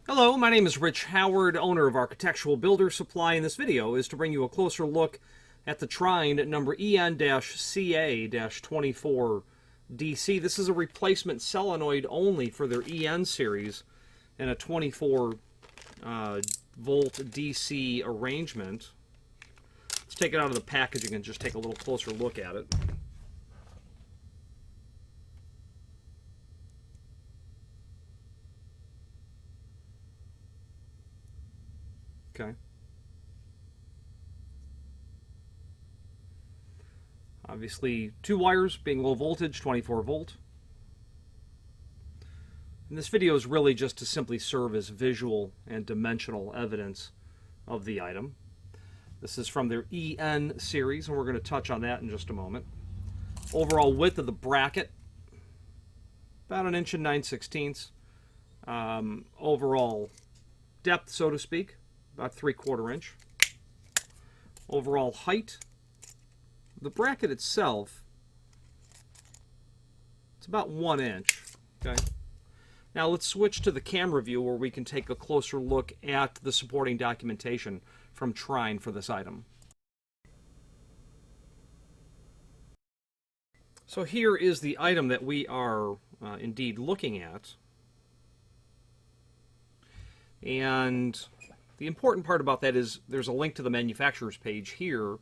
Hello, my name is Rich Howard, owner of Architectural Builder Supply, and this video is to bring you a closer look at the Trine number EN-CA-24DC. This is a replacement solenoid only for their EN series and a 24 volt DC arrangement. Let's take it out of the packaging and just take a little closer look at it. Okay. Obviously, two wires being low voltage, 24 volt. And this video is really just to simply serve as visual and dimensional evidence of the item. This is from their EN series, and we're going to touch on that in just a moment. Overall width of the bracket, about 1 inch and 9/16. Overall depth, so to speak, about 3/4 inch. Overall height, the bracket itself, it's about 1 inch. Okay. Now let's switch to the camera view where we can take a closer look at the supporting documentation from Trine for this item. So here is the item that we are indeed looking at. And the important part about that is there's a link to the manufacturer's page here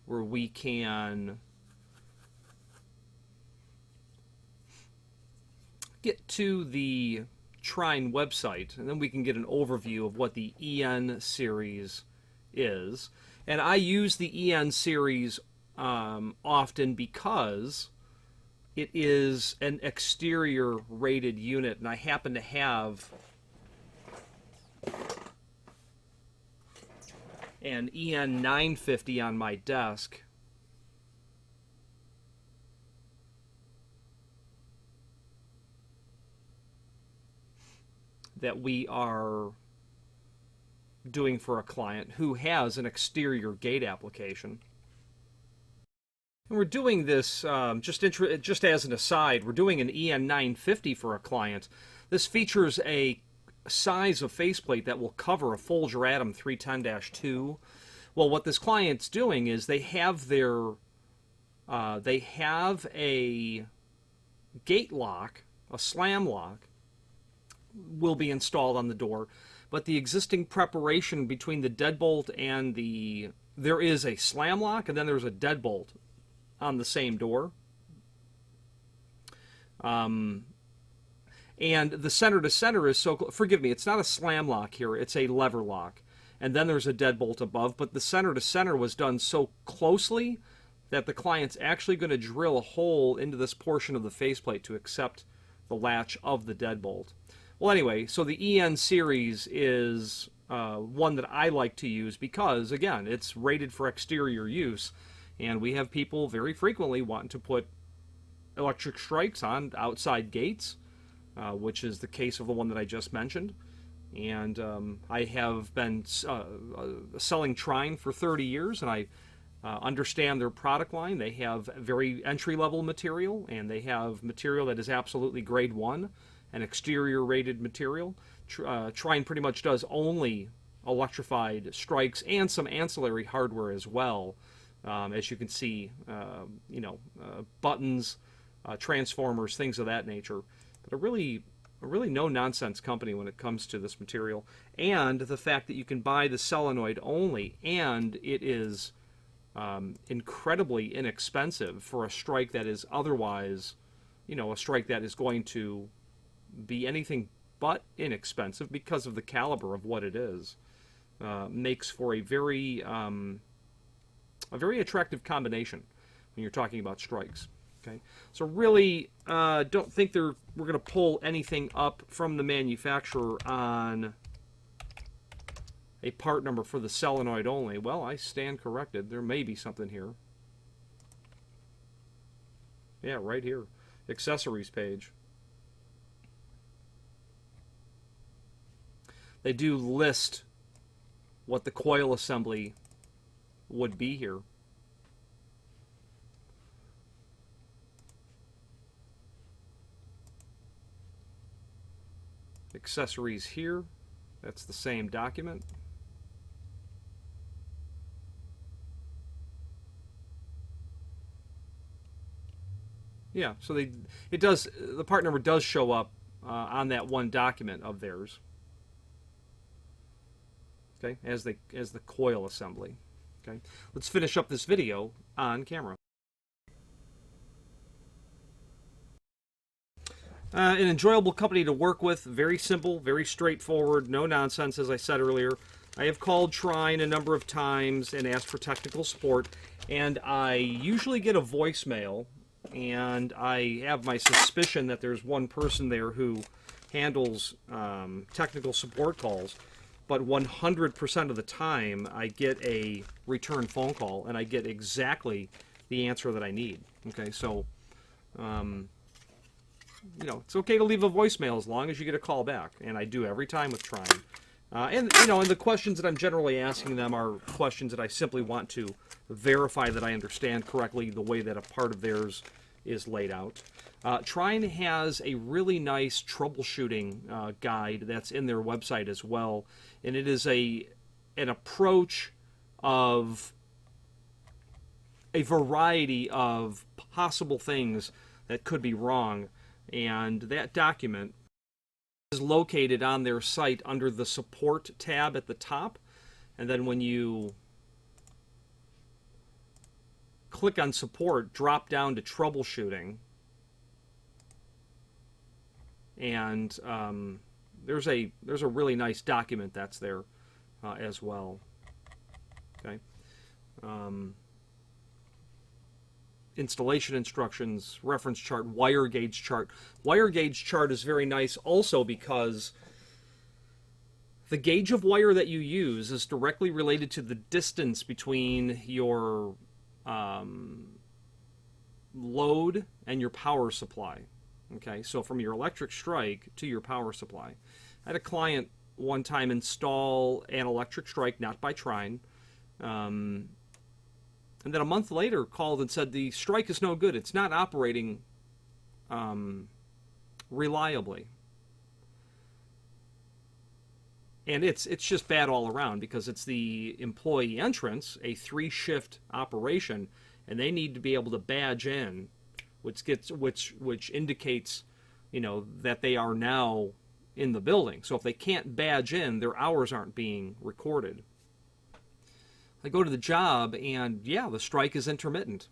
where we can get to the Trine website, and then we can get an overview of what the EN series is. And I use the EN series often because it is an exterior rated unit, and I happen to have an EN 950 on my desk. That we are doing for a client who has an exterior gate application. And we're doing this, just as an aside, we're doing an EN 950 for a client. This features a size of faceplate that will cover a full Juratum 310-2. Well, what this client's doing is they have a gate lock, a slam lock, will be installed on the door, but the existing preparation between the deadbolt and there is a slam lock, and then there's a deadbolt on the same door. And the center to center is so, forgive me, it's not a slam lock here, it's a lever lock. And then there's a deadbolt above, but the center to center was done so closely that the client's actually going to drill a hole into this portion of the faceplate to accept the latch of the deadbolt. Well, anyway, so the EN series is one that I like to use because, again, it's rated for exterior use, and we have people very frequently wanting to put electric strikes on outside gates, which is the case of the one that I just mentioned. And I have been selling Trine for 30 years, and I understand their product line. They have very entry-level material, and they have material that is absolutely grade 1, an exterior rated material. Trine pretty much does only electrified strikes and some ancillary hardware as well. As you can see, buttons, transformers, things of that nature. But a really no-nonsense company when it comes to this material. And the fact that you can buy the solenoid only, and it is incredibly inexpensive for a strike that is otherwise, a strike that is going to be anything but inexpensive because of the caliber of what it is, makes for a very attractive combination when you're talking about strikes. Okay, so really don't think we're going to pull anything up from the manufacturer on a part number for the solenoid only. Well, I stand corrected. There may be something here. Yeah, right here. Accessories page. They do list what the coil assembly would be here. Accessories here. That's the same document. Yeah, so the part number does show up on that one document of theirs. Okay, as the coil assembly. Okay, let's finish up this video on camera. An enjoyable company to work with, very simple, very straightforward, no nonsense, as I said earlier. I have called Trine a number of times and asked for technical support, and I usually get a voicemail, and I have my suspicion that there's one person there who handles technical support calls, but 100% of the time I get a return phone call, and I get exactly the answer that I need. Okay, so you know, it's okay to leave a voicemail as long as you get a call back, and I do every time with Trine. And you know, and the questions that I'm generally asking them are questions that I simply want to verify that I understand correctly the way that a part of theirs is laid out. Trine has a really nice troubleshooting guide that's in their website as well, and it is an approach of a variety of possible things that could be wrong. And that document is located on their site under the support tab at the top. And then when you click on support, drop down to troubleshooting. And there's a really nice document that's there as well. Okay. Installation instructions, reference chart, wire gauge chart. Wire gauge chart is very nice also because the gauge of wire that you use is directly related to the distance between your load and your power supply. Okay, so from your electric strike to your power supply. I had a client one time install an electric strike, not by Trine, and then a month later called and said the strike is no good. It's not operating reliably. And it's just bad all around because it's the employee entrance, a 3-shift operation, and they need to be able to badge in, which indicates, you know, that they are now in the building. So if they can't badge in, their hours aren't being recorded. I go to the job, and yeah, the strike is intermittent.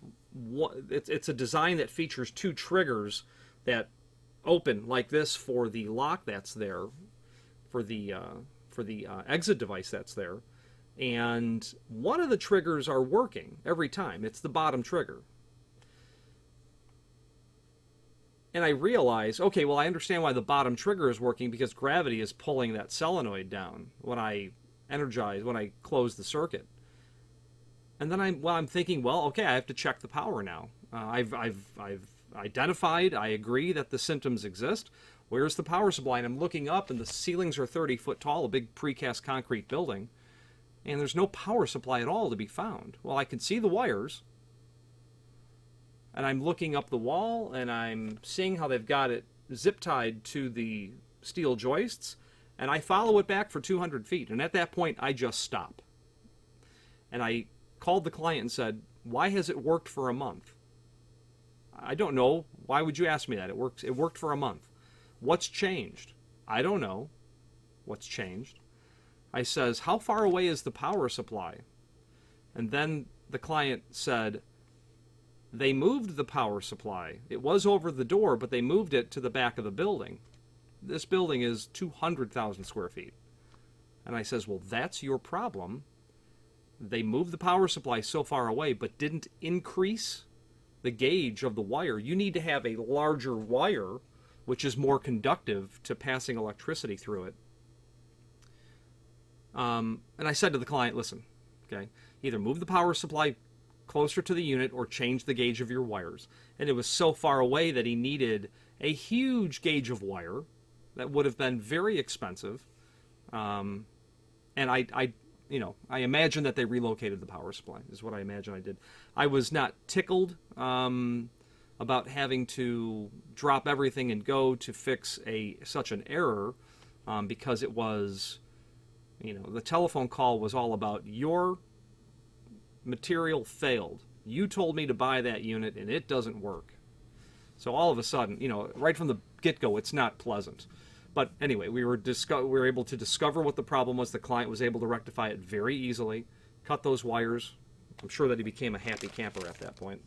It's a design that features 2 triggers that open like this for the lock that's there, for the exit device that's there, and one of the triggers are working every time. It's the bottom trigger. And I realize, okay, well, I understand why the bottom trigger is working because gravity is pulling that solenoid down when I close the circuit. And then I'm thinking, well, okay, I have to check the power now. I've identified, I agree that the symptoms exist. Where's the power supply? And I'm looking up, and the ceilings are 30 foot tall, a big precast concrete building, and there's no power supply at all to be found. Well, I can see the wires, and I'm looking up the wall, and I'm seeing how they've got it zip tied to the steel joists, and I follow it back for 200 feet. And at that point, I just stop. And I called the client and said, why has it worked for a month? I don't know. Why would you ask me that? It worked for a month. What's changed? I don't know what's changed. I says, how far away is the power supply? And then the client said, they moved the power supply. It was over the door, but they moved it to the back of the building. This building is 200,000 square feet. And I says, well, that's your problem. They moved the power supply so far away, but didn't increase the gauge of the wire. You need to have a larger wire, which is more conductive to passing electricity through it. And I said to the client, listen, okay, either move the power supply closer to the unit or change the gauge of your wires. And it was so far away that he needed a huge gauge of wire that would have been very expensive. And I imagine that they relocated the power supply, is what I imagine I did. I was not tickled about having to drop everything and go to fix such an error because it was You know, the telephone call was all about your material failed. You told me to buy that unit and it doesn't work. So all of a sudden, you know, right from the get-go, it's not pleasant. But anyway, we were able to discover what the problem was. The client was able to rectify it very easily, cut those wires. I'm sure that he became a happy camper at that point.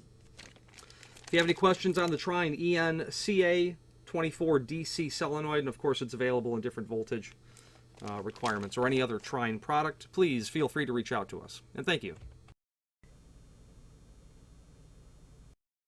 If you have any questions on the Trine ENCA 24DC solenoid, and of course it's available in different voltage requirements, or any other Trine product, please feel free to reach out to us. And thank you.